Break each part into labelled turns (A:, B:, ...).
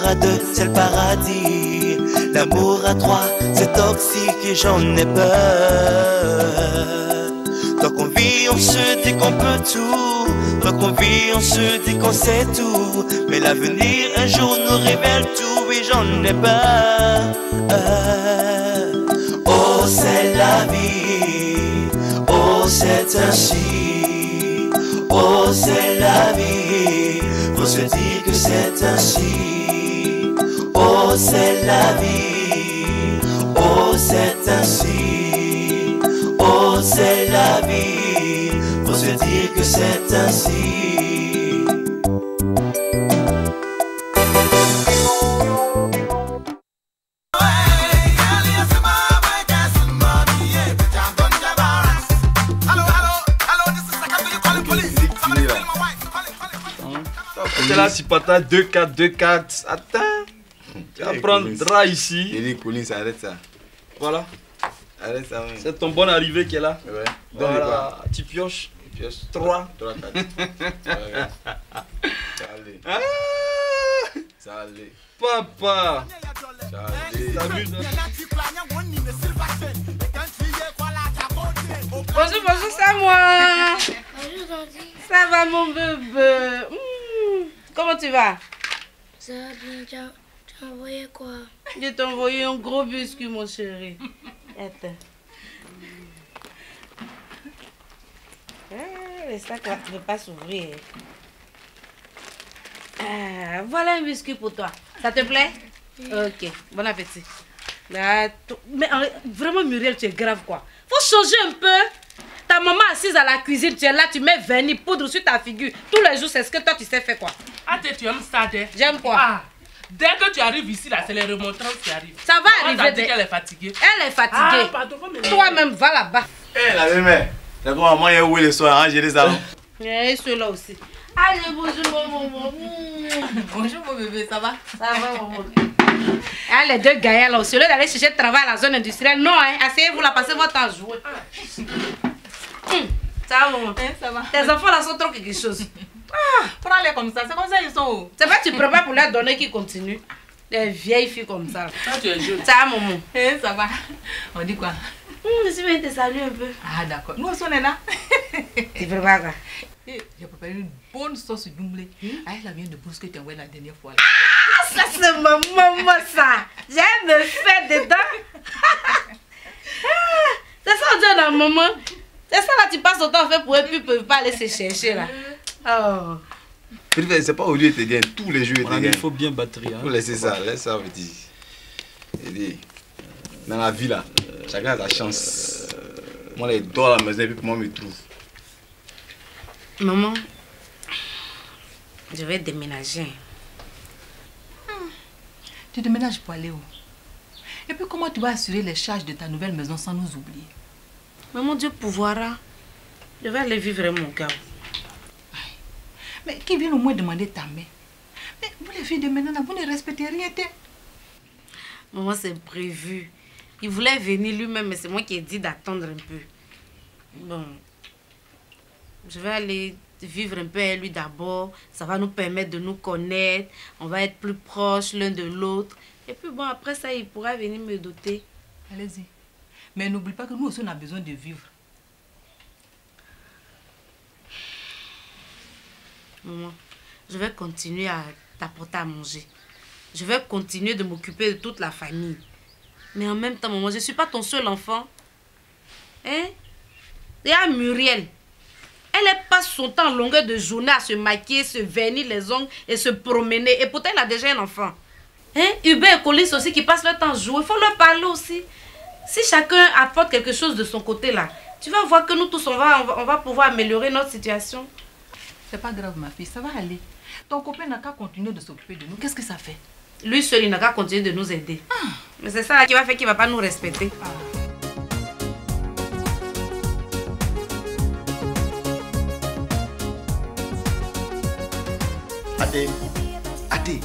A: à deux, c'est le paradis. L'amour à trois, c'est toxique et j'en ai peur. Tant qu'on vit, on se dit qu'on peut tout. Tant qu'on vit, on se dit qu'on sait tout. Mais l'avenir un jour nous révèle tout et j'en ai peur. Oh, c'est la vie. Oh, c'est ainsi. Oh, c'est la vie. Faut se dire que c'est ainsi. Oh, c'est la vie. Oh, c'est ainsi. Oh, c'est la vie. Faut se dire que c'est ainsi.
B: C'est là, si pata 2-4, 2-4. Attends. Tu vas prendre drap ici.
C: Il dit, Colline, ça arrête ça.
B: Voilà.
C: Arrête ça, oui.
B: C'est ton bon arrivé qui est là.
C: Ouais.
B: Voilà. Tu pioches. 3.
C: 3, 4. Ça allait.
B: Ah,
C: Ça allait.
B: papa.
C: Ça allait.
B: T'amuses, hein?
D: Bonjour, bonjour, c'est moi.
E: Bonjour, Dandy.
D: Ça va, mon bébé? Comment tu vas?
E: Ça va bien, tu as envoyé quoi?
D: Je t'ai envoyé un gros biscuit, mon chéri. Attends. Le sac là, ne peut pas s'ouvrir. Voilà un biscuit pour toi. Ça te plaît? Ok, bon appétit. Là, mais vraiment, Muriel, tu es grave quoi. Faut changer un peu. Ta maman assise à la cuisine, tu es là, tu mets vernis, poudre sur ta figure. Tous les jours, c'est ce que toi tu sais faire quoi.
F: Ah, tu aimes ça,
D: J'aime quoi?
F: Ah, dès que tu arrives ici, là, c'est les remontrances qui arrivent.
D: Ça va
F: On t'a
D: arriver.
F: dit qu'elle est fatiguée.
D: Elle est fatiguée.
F: Ah, pardon,
D: toi-même, va là-bas.
C: Eh, la belle-mère. D'accord, maman est où le soir, hein, j'ai des salons.
D: Et ceux-là aussi. Allez, bonjour, maman.
G: Bonjour, mon bébé, ça va?
D: Ça va, maman. Ah, les deux gaillants là, au lieu d'aller chercher de travail à la zone industrielle, non, hein, asseyez-vous là, passez votre temps à jouer. Ça va, maman?
G: Ça va.
D: Tes enfants là sont trop quelque chose.
G: Prends-les comme ça, c'est comme ça ils sont où?
D: C'est pas que tu prépares pour leur donner qui continue. Des vieilles filles comme ça.
F: Ça, tu es jeune.
D: Ça va, maman?
G: Ça va. On dit quoi?
D: Je suis venue te saluer un peu.
G: Ah, d'accord. Nous aussi, on est là.
D: Tu prépares quoi?
G: J'ai préparé une bonne sauce doublée. Ah, la viande de brousse que tu as envoyée la dernière fois. Là.
D: Ah, ça c'est ma maman, ça. J'aime me faire dedans. C'est ça, on dit à la maman. C'est ça là, tu passes autant en fait pour eux, puis ils peuvent pas aller se chercher là. Oh.
C: C'est pas au lieu de te dire, tous les jours il te
B: Il
C: gagne.
B: faut bien batterie. Hein.
C: Faut laisser ça, laisse ça, petit. Il dit, dans la vie là, chacun a sa chance. Moi, je dors à la maison et puis comment on me trouve.
D: Maman, je vais déménager.
G: Tu déménages pour aller où? Et puis comment tu vas assurer les charges de ta nouvelle maison sans nous oublier?
D: Maman, Dieu pourvoira. Je vais aller vivre à mon gars.
G: Mais qui vient au moins demander ta main? Mais vous les filles de maintenant, vous ne respectez rien.
D: Maman, c'est prévu. Il voulait venir lui-même, mais c'est moi qui ai dit d'attendre un peu. Bon, je vais aller vivre un peu avec lui d'abord. Ça va nous permettre de nous connaître. On va être plus proches l'un de l'autre. Et puis bon, après ça, il pourra venir me doter.
G: Allez-y. Mais n'oublie pas que nous aussi, on a besoin de vivre.
D: Maman, je vais continuer à t'apporter à manger. Je vais continuer de m'occuper de toute la famille. Mais en même temps, maman, je ne suis pas ton seul enfant. Hein? Il y a Muriel. Elle passe son temps en longueur de journée à se maquiller, se vernir les ongles et se promener. Et pourtant, elle a déjà un enfant. Hein? Hubert et Colis aussi qui passent leur temps à jouer. Il faut leur parler aussi. Si chacun apporte quelque chose de son côté là, tu vas voir que nous tous, on va pouvoir améliorer notre situation.
G: C'est pas grave, ma fille, ça va aller. Ton copain n'a qu'à continuer de s'occuper de nous. Qu'est-ce que ça fait?
D: Lui seul, il n'a qu'à continuer de nous aider. Mais c'est ça là qui va faire qu'il ne va pas nous respecter.
C: Athé. Athé.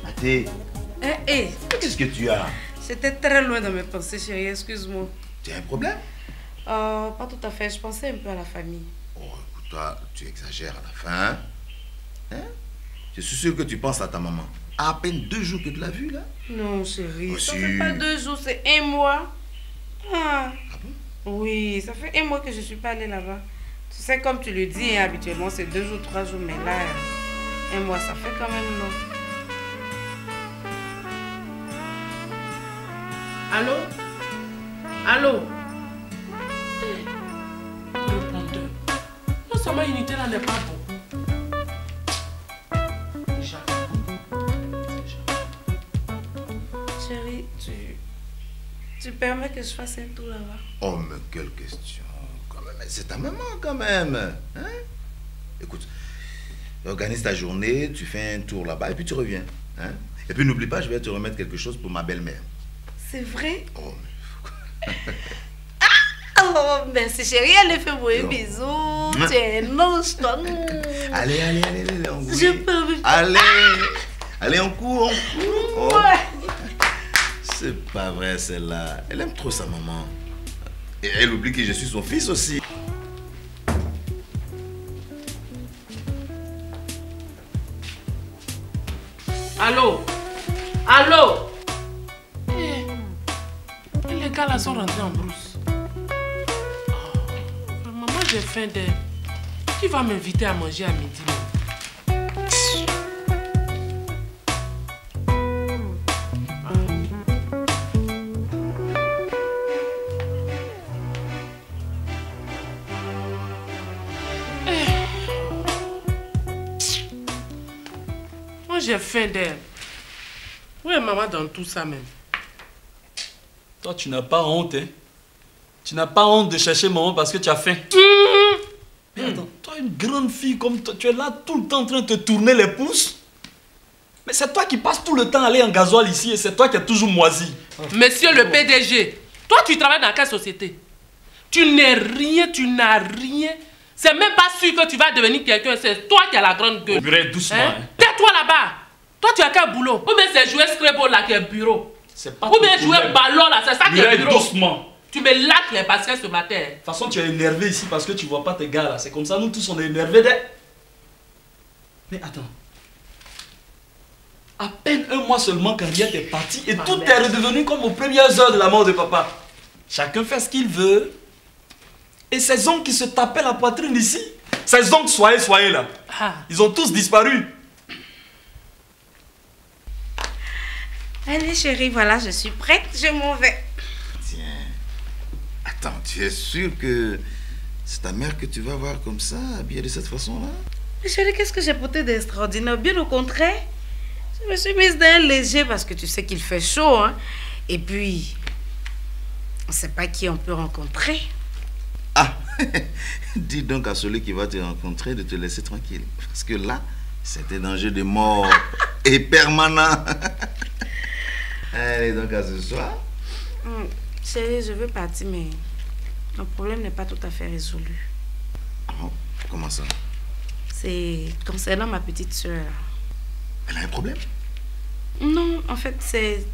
C: Athé. Qu'est-ce que tu as?
D: J'étais très loin de mes pensées, chérie. Excuse-moi.
C: Tu as un problème?
D: Pas tout à fait. Je pensais un peu à la famille.
C: Oh, écoute, toi, tu exagères à la fin. Hein?
H: Je suis sûr que tu penses à ta maman. À peine 2 jours que tu l'as vue là.
D: Non, chérie,
H: Oh,
D: ça
H: si.
D: fait pas 2 jours, c'est 1 mois. Ah.
H: Ah bon?
D: Oui, ça fait 1 mois que je suis pas allée là-bas. Tu sais, comme tu le dis, hein, habituellement, c'est 2 jours, 3 jours, mais là, 1 mois, ça fait quand même long.
F: Allô? Allô? Répondeur. Non seulement l'unité là n'est pas bon.
D: Chérie, tu permets que je fasse un tour là-bas?
H: Oh, mais quelle question. Quand même, c'est ta maman quand même. Hein? Écoute, organise ta journée, tu fais un tour là-bas et puis tu reviens. Hein? Et puis n'oublie pas, je vais te remettre quelque chose pour ma belle-mère.
D: C'est vrai?
H: Oh,
D: Oh, merci chérie, allez faire moi un bisou. Tu es un ange, toi.
H: allez, on court.
D: Je peux.
H: Allez, on court. Oh.
D: Ouais.
H: C'est pas vrai celle-là. Elle aime trop sa maman. Et elle oublie que je suis son fils aussi.
F: Allô? Allô? Eh, les gars là sont rentrés en brousse. Oh, maman, j'ai faim d'elle. Qui va m'inviter à manger à midi? J'ai faim d'elle. Où est maman dans tout ça même?
I: Toi, tu n'as pas honte, hein? Tu n'as pas honte de chercher maman parce que tu as faim. Mais attends, toi, une grande fille comme toi, tu es là tout le temps en train de te tourner les pouces. Mais c'est toi qui passes tout le temps à aller en gasoil ici et c'est toi qui es toujours moisi.
F: Monsieur le PDG, toi, tu travailles dans quelle société? Tu n'es rien, tu n'as rien. C'est même pas sûr que tu vas devenir quelqu'un. C'est toi qui as la grande gueule.
I: Murray, doucement. Hein?
F: Tais-toi là-bas. Toi, tu as quel boulot? Ou bien c'est jouer Scrabble là qui est bureau.
I: Ou
F: bien jouer ballon là, c'est ça qui est bureau.
I: Doucement.
F: Tu me laques les baskets ce matin.
I: De toute façon, tu es énervé ici parce que tu vois pas tes gars là. C'est comme ça, nous tous on est énervés. Mais attends. À peine 1 mois seulement qu'Henriette est partie et tout est redevenu comme aux premières heures de la mort de papa. Chacun fait ce qu'il veut. Et ces oncles qui se tapaient la poitrine ici, ces oncles soyez là, ils ont tous disparu.
D: Allez chérie, voilà, je suis prête, je m'en vais.
H: Tiens, attends, tu es sûr que c'est ta mère que tu vas voir comme ça, habillée de cette façon-là?
D: Mais chérie, qu'est-ce que j'ai porté d'extraordinaire? Bien au contraire, je me suis mise d'un léger parce que tu sais qu'il fait chaud, hein. Et puis, on ne sait pas qui on peut rencontrer.
H: Ah, dis donc à celui qui va te rencontrer de te laisser tranquille. Parce que là, c'est un danger de mort et permanent. Allez donc à ce soir.
D: Chérie, je veux partir, mais le problème n'est pas tout à fait résolu.
H: Oh, comment ça?
D: C'est concernant ma petite soeur.
H: Elle a un problème?
D: Non, en fait, c'est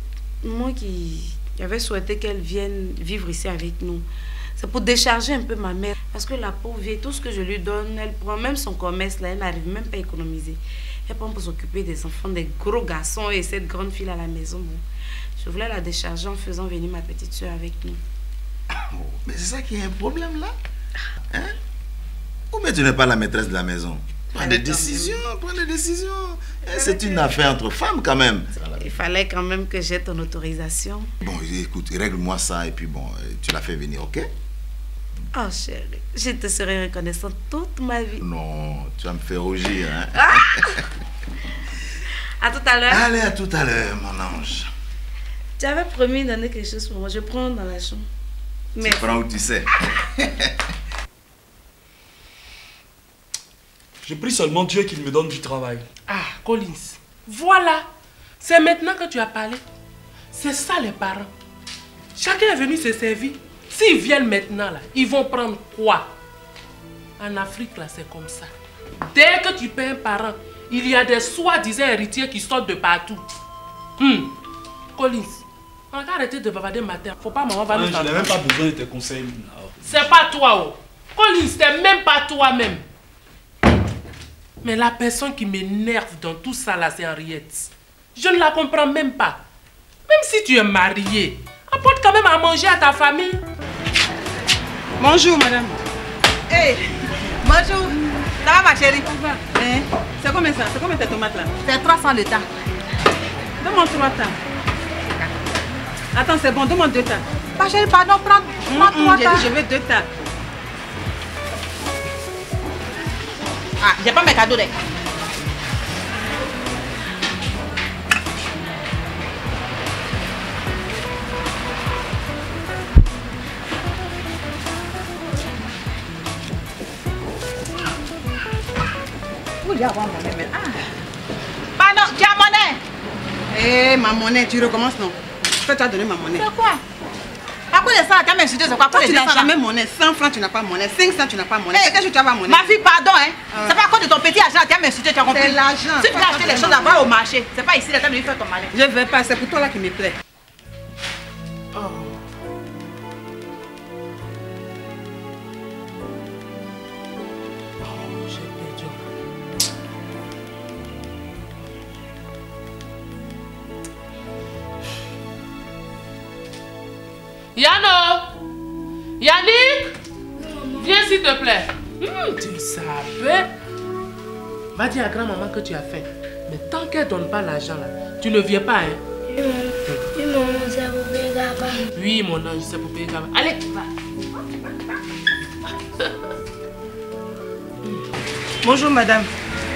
D: moi qui avais souhaité qu'elle vienne vivre ici avec nous. C'est pour décharger un peu ma mère. Parce que la pauvre vieille, tout ce que je lui donne, elle prend même son commerce là, elle n'arrive même pas à économiser. Elle prend pour s'occuper des enfants, des gros garçons et cette grande fille à la maison. Bon, je voulais la décharger en faisant venir ma petite soeur avec nous.
H: Oh, mais c'est ça qui est un problème là? Hein? Ou bien tu n'es pas la maîtresse de la maison? Prends des décisions, prends des décisions. C'est une affaire entre femmes quand même.
D: Il fallait quand même que j'ai ton autorisation.
H: Bon, écoute, règle-moi ça et puis bon, tu la fais venir, ok?
D: Oh chérie, je te serai reconnaissante toute ma vie.
H: Non, tu vas me faire rougir, hein?
D: À tout à l'heure.
H: Allez, à tout à l'heure, mon ange.
D: Tu avais promis de donner quelque chose pour moi. Je prends dans la chambre.
H: Tu prends où tu sais.
I: Je prie seulement Dieu qu'il me donne du travail.
F: Ah, Collins, voilà. C'est maintenant que tu as parlé. C'est ça les parents. Chacun est venu se servir. S'ils viennent maintenant, là, ils vont prendre quoi? En Afrique, là, c'est comme ça. Dès que tu paies un parent, il y a des soi-disant héritiers qui sortent de partout. Collins, on va arrêter de bavarder matin. Faut pas, maman va nous entendre.
I: Je n'ai même pas besoin de tes conseils.
F: C'est pas toi, oh. Collins, c'est même pas toi-même. Mais la personne qui m'énerve dans tout ça là, c'est Henriette. Je ne la comprends même pas. Même si tu es marié, apporte quand même à manger à ta famille.
J: Bonjour, madame.
G: Hey, bonjour. Ça va, ma chérie?
J: Hein? C'est combien ça? C'est combien tes tomates là?
G: C'est 300 le temps.
J: Demande 3 tas. Attends, c'est bon, demande 2 tas.
G: Ma chérie, pardon, prends 3
J: J'ai
G: tas.
J: dit, je veux 2 tas.
G: Ah, j'ai pas mes cadeaux, là. Où j'ai avoir monnaie maintenant? Pardon, tu as monnaie?
J: Eh, ma monnaie, tu recommences non? Toi, tu as donné ma monnaie.
G: C'est quoi? À quoi de ça, tu as m'insulté, c'est quoi?
J: Toi, tu n'as jamais monnaie. 100 francs, tu n'as pas monnaie. 500, tu n'as pas monnaie. Qu'est-ce que tu as pas monnaie?
G: Ma fille, pardon, hein? C'est pas à cause de ton petit argent, tu as m'insulté, tu as compris?
J: C'est l'argent.
G: Si tu veux acheter les choses là-bas au marché, c'est pas ici, là, tu as venu faire ton malin.
J: Je vais pas, c'est pour toi là qui me plaît.
F: Oh. Oh, j'ai perdu. Yano! Yannick! Viens s'il te plaît. Tu savais? Va dire à grand-maman que tu as faim. Mais tant qu'elle donne pas l'argent là, tu ne viens pas, hein?
E: Oui, maman, c'est pour payer Gaba.
F: Oui, mon ange, c'est pour payer Gaba. Allez, va.
J: Bonjour, madame.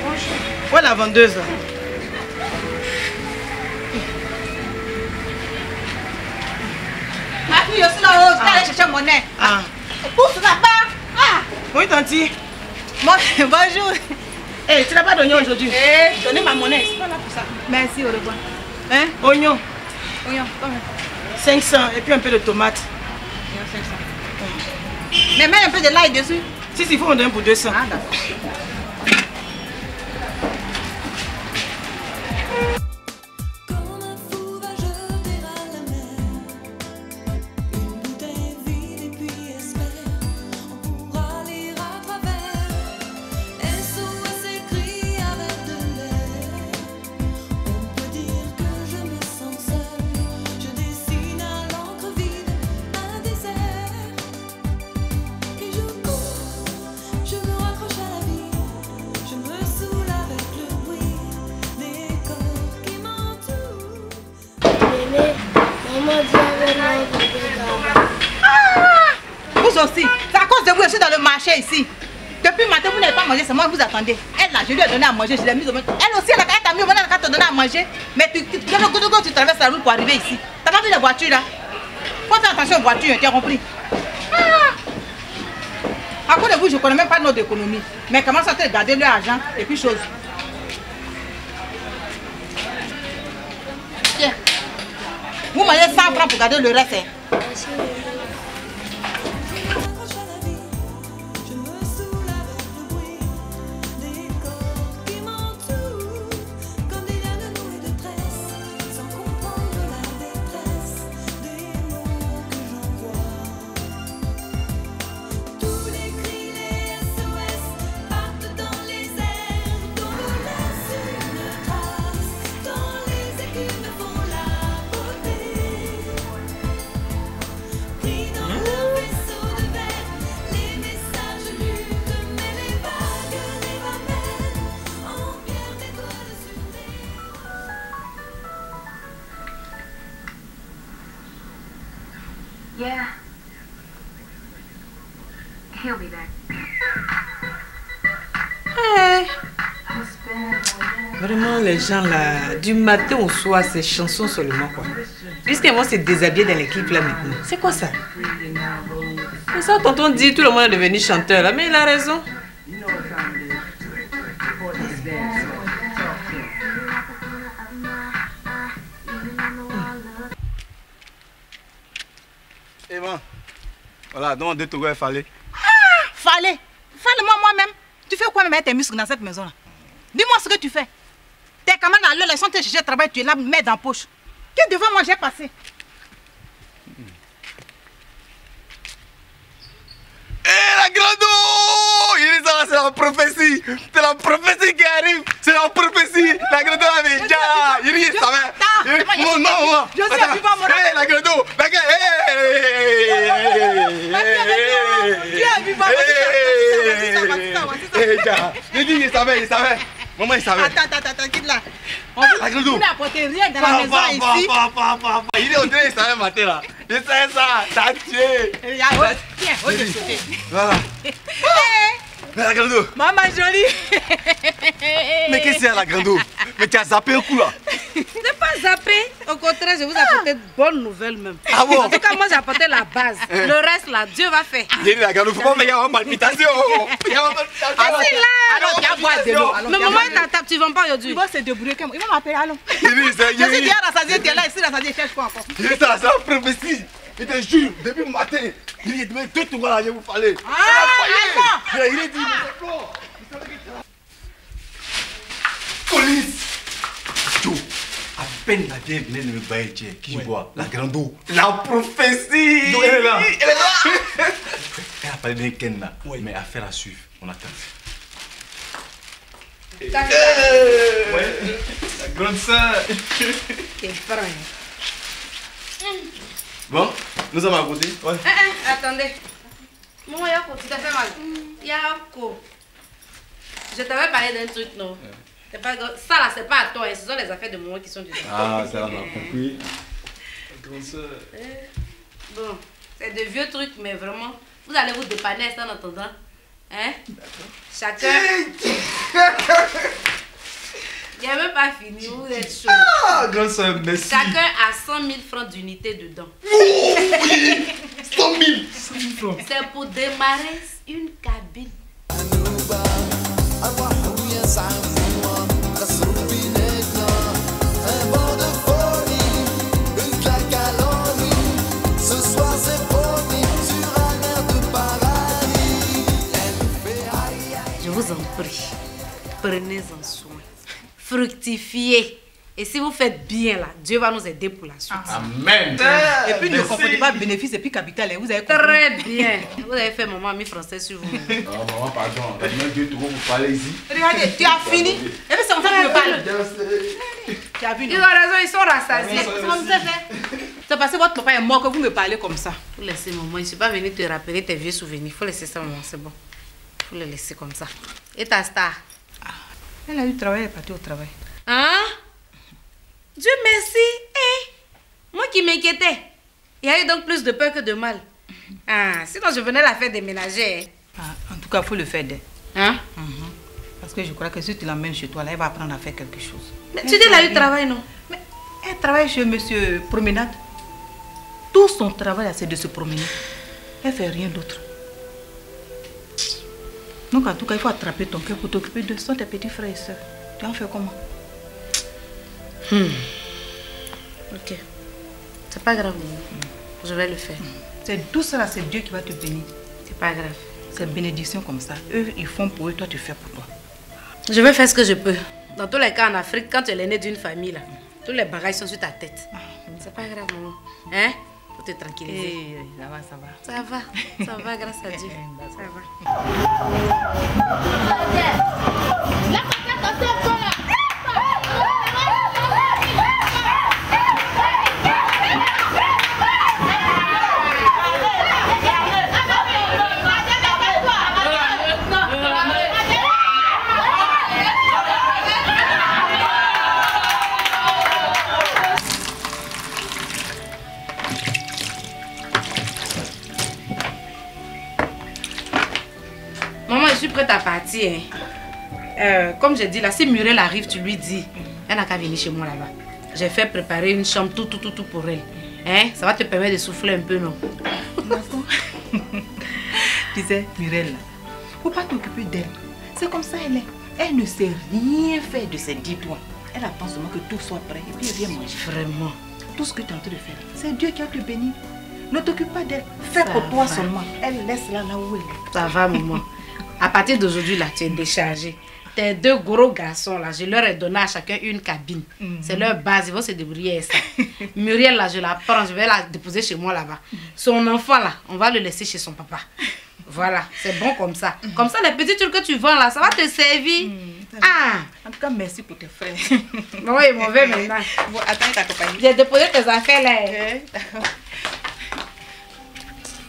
J: Bonjour. Où est la vendeuse là?
G: Ma fille aussi là-haut, je vais aller chercher mon nez.
J: Ah.
G: Pousse là-bas. Ah.
J: Oui, tanti.
G: Bonjour.
J: Eh, tu n'as pas d'oignon aujourd'hui?
G: Eh,
J: Donnez ma monnaie, c'est pas là pour ça.
G: merci, au revoir.
J: Hein? Oignon.
G: Oignon, combien?
J: 500 et puis un peu de tomate.
G: 500. Mais mets un peu de l'ail dessus.
J: Si, il faut me donner pour 200.
G: Ah, d'accord. Vous aussi, c'est à cause de vous, je suis dans le marché ici. Depuis le matin, vous n'avez pas mangé, c'est moi que vous attendez. Elle là, je lui ai donné à manger, je l'ai mise au monde. Elle aussi, elle t'a mis au monde, elle t'a donné à manger. Mais tu traverses la route pour arriver ici. T'as pas vu les voitures là? Faut faire attention aux voitures, tu as compris? À cause de vous, je ne connais même pas notre économie. Mais comment ça te garder l'argent et puis chose. Tiens. Vous mangez 100 francs pour garder le reste. Hein.
K: Yeah. He'll be back.
D: Hey. Vraiment, les gens là, du matin au soir, ces chansons seulement quoi. Puisqu'ils vont se déshabiller dans les clips là maintenant. C'est quoi ça? C'est ça, tonton dit, tout le monde est devenu chanteur là, mais il a raison.
C: Eh ben, voilà, demande de Togo et Fallait.
G: Ah, Fallait. Fallait moi-même. Tu fais quoi même avec tes muscles dans cette maison là? Dis-moi ce que tu fais. Tes camarades à l'heure, ils sont chercher travail, tu es là, mets dans la poche. Que devant moi j'ai passé?
C: Eh la grande! Il est là, c'est la la prophétie. C'est la prophétie qui arrive. C'est la prophétie. La grande avait déjà. Il dit, ça va. Non.
G: Je suis vivant, mon
C: Hé, la grande. La grande.
G: Tu es vivant.
C: Il dit, il savait. Maman, il savait.
G: Attends, quitte là.
C: La grande.
G: Tu n'apportes rien dans la maison ici.
C: Il est au train, il savait matin là. Je sais ça. T'as tué.
G: Tiens, au de sauter.
C: Voilà. La grande.
G: Maman jolie.
C: Mais qu'est-ce qu'il y a, la grande? Mais tu as zappé un coup là.
D: Je n'ai pas zappé. Au contraire, je vous apporte de bonnes nouvelles même.
C: Ah bon?
D: En tout cas, moi j'ai apporté la base. Le reste là, Dieu va faire.
C: Il dit, la grande, faut pas me faire une palpitation. Il y a une palpitation.
D: Ah, c'est là.
G: Alors, viens boire de l'eau.
D: Mais maman est à table, tu ne vends pas aujourd'hui.
G: Il va se débrouiller. Il va m'appeler, allons.
C: Il dit, c'est.
G: Je suis bien rassasié, tu es là, ici, rassasié, cherche quoi encore?
C: Il dit, ça, c'est la prophétie. Il te jure, depuis le matin. Il dit, demain, 2 tours là, je vais vous parler. Il est dit, c'est quoi? Police! Joe, à peine la vieille venait de me bailler, qui je vois? La grande eau. La prophétie! Elle est là! Elle a parlé d'un Ken là. Mais affaire à suivre, on attend.
B: Ouais, la grande sœur.
D: T'es frère.
C: Bon, nous sommes à côté. Ouais.
D: Attendez. Maman, Yako, tu t'as fait mal. Yako. Je t'avais parlé d'un truc, non? C'est pas grave. Ça là, c'est pas à toi, ce sont les affaires de maman qui sont dedans.
C: Ah, ça on a compris.
B: La grande sœur.
D: Bon, c'est de vieux trucs, mais vraiment, vous allez vous dépanner ça en attendant. Hein? Chacun. Il n'y a même pas fini, vous êtes chaud.
B: Ah, grande sœur, merci.
D: Chacun a 100 000 francs d'unité dedans.
C: 100 000 francs.
D: C'est pour démarrer une cabine. Je vous en prie, prenez-en soin, fructifiez. Et si vous faites bien là, Dieu va nous aider pour la suite.
C: Amen.
G: Et puis ne confondez pas bénéfice et puis capital, vous avez compris.
D: Très bien. Vous avez fait maman ami français sur vous.
C: Non, maman, pardon. T'as dit 2 tours pour parler ici.
G: Regardez, tu as fini. Et puis c'est comme ça que je parle. Tu as vu,
D: Ils ont raison, ils sont rassasiés.
G: C'est comme ça fait. C'est parce que votre papa est mort que vous me parlez comme ça.
D: Faut laisser maman. Je ne suis pas venue te rappeler tes vieux souvenirs. Faut laisser ça maman, c'est bon. Faut le laisser comme ça. Et ta star?
G: Elle a eu travail, elle est partie au travail.
D: Hein? Dieu merci. Moi qui m'inquiétais. Il y a eu donc plus de peur que de mal. Ah, sinon je venais la faire déménager.
G: En tout cas, il faut le faire d'elle.
D: Hein?
G: Parce que je crois que si tu l'emmènes chez toi, là, elle va apprendre à faire quelque chose.
D: Mais tu dis qu'elle a eu travail, non?
G: Mais elle travaille chez monsieur Promenade. Tout son travail, c'est de se promener. Elle ne fait rien d'autre. Donc en tout cas, il faut attraper ton cœur pour t'occuper de tes petits frères et soeurs. Tu en fais comment?
D: Ok. C'est pas grave. Je vais le faire.
G: C'est tout ça là, c'est Dieu qui va te bénir.
D: C'est pas grave.
G: C'est bénédiction comme ça. Eux, ils font pour eux, toi tu fais pour toi.
D: Je vais faire ce que je peux. Dans tous les cas, en Afrique, quand tu es l'aîné d'une famille, là, tous les bagages sont sur ta tête. C'est pas grave, maman. Hein? Pour te tranquilliser.
G: Ça va, ça va.
D: Ça va. Ça va, grâce à Dieu. Ça va. Maman, je suis prête à partir. Comme je dis là, si Muriel arrive, tu lui dis. Elle n'a qu'à venir chez moi là-bas. J'ai fait préparer une chambre tout pour elle. Hein? Ça va te permettre de souffler un peu, non?
G: D'accord. Tu sais, Muriel, faut pas t'occuper d'elle. C'est comme ça elle est. Elle ne sait rien faire de ses 10 doigts. Elle attend seulement que tout soit prêt et puis elle vient manger.
D: Vraiment.
G: Tout ce que tu es en train de faire, c'est Dieu qui va te bénir. Ne t'occupe pas d'elle. Fais pour toi seulement. Elle laisse là où elle est.
D: Ça va, maman. À partir d'aujourd'hui, là, tu es déchargée. Tes 2 gros garçons, là, je leur ai donné à chacun une cabine. C'est leur base, ils vont se débrouiller avec ça. Muriel, là, je la prends, je vais la déposer chez moi là-bas. Son enfant, là, on va le laisser chez son papa. Voilà, c'est bon comme ça. Comme ça, les petits trucs que tu vends là, ça va te servir.
G: En tout cas, merci pour tes frères.
D: Oui, mon verre maintenant.
G: Bon, attends, t'accompagne.
D: J'ai déposé tes affaires là.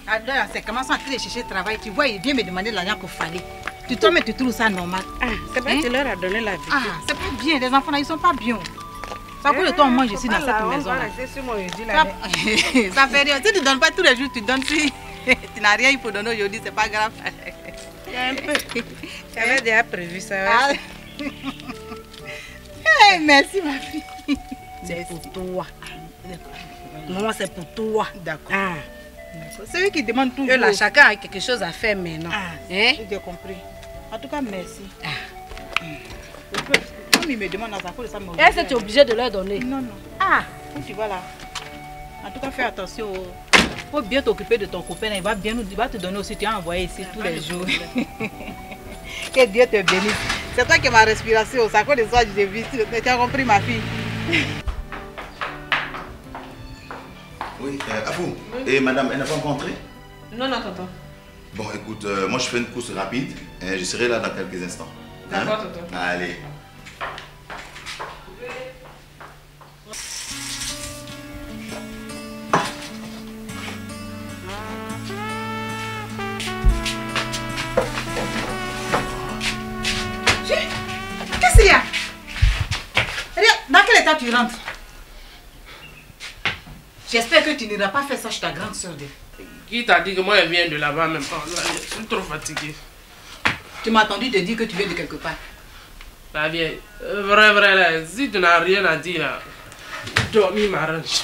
G: Alors, c'est comment ça, tu les chercher travail. Tu vois, il vient me demander l'argent qu'il fallait. Toi-même, tu trouves ça normal.
J: C'est pas que tu leur as donné la vie.
G: C'est pas bien, les enfants là, ils sont pas bien. Ça coûte de toi, moi, je suis dans cette maison. Ça fait rien. Si tu ne donnes pas tous les jours, tu donnes. Si tu n'as rien, il faut donner aujourd'hui, c'est pas grave.
J: Un peu. J'avais déjà prévu ça.
G: Merci, ma fille.
D: C'est pour toi. Maman, c'est pour toi.
G: D'accord. C'est eux qui demandent toujours.
D: Là, chacun a quelque chose à faire maintenant.
G: J'ai compris. En tout cas, merci. Comme ils me demandent à ça, ça me.
D: Est-ce que tu es obligé de leur donner?
G: Non. Où tu vas là? En tout cas, fais attention. Faut bien t'occuper de ton copain. Il va te donner aussi. Tu as envoyé ici tous les jours. Que Dieu te bénisse. C'est toi qui as ma respiration. Ça cause de ça, je vis. Tu as compris, ma fille?
H: Oui, Afou. Et madame, elle n'a pas rencontré?
J: Non, tonton.
H: Bon, écoute, moi je fais une course rapide. Je serai là dans quelques instants.
J: D'accord, tonton.
H: Allez.
G: Qu'est-ce qu'il y a? Dans quel état tu rentres? J'espère que tu n'iras pas faire ça chez ta grande soeur.
F: Qui t'a dit que moi je viens de là-bas même pas? Je suis trop fatigué.
G: Tu m'as entendu te dire que tu viens de quelque part.
F: La vieille, vrai, là, si tu n'as rien à dire, là, dormir m'arrange.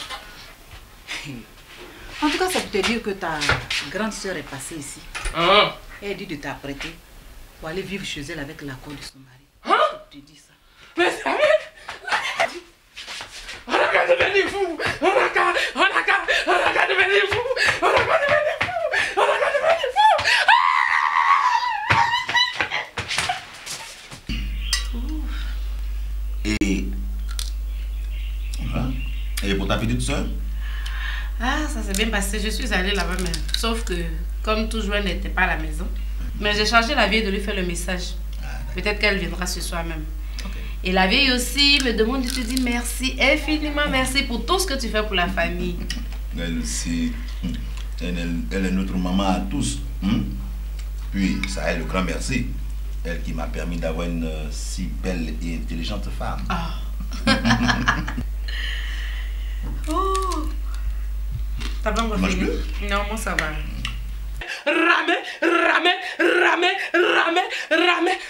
G: En tout cas, ça veut te dire que ta grande soeur est passée ici. Elle dit de t'apprêter pour aller vivre chez elle avec l'accord de son mari. Je te dis ça.
F: Mais ça on a qu'à devenir fou! On a qu'à devenir fou!
H: Et pour ta petite soeur?
D: Ça s'est bien passé. Je suis allée là-bas même. Sauf que, comme toujours, elle n'était pas à la maison. Mais j'ai chargé la vieille de lui faire le message. Peut-être qu'elle viendra ce soir même. Et la vieille aussi me demande de te dire merci, infiniment merci pour tout ce que tu fais pour la famille.
H: Elle aussi, elle est notre maman à tous. Puis, ça est le grand merci. Elle qui m'a permis d'avoir une si belle et intelligente femme.
D: T'as pas encore fini? Non, moi ça va.
F: Ramé.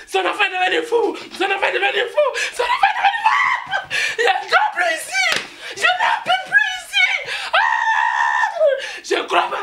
F: Son enfant est devenu fou. Il n'y a plus ici. Je n'en peux plus ici. Je crois pas.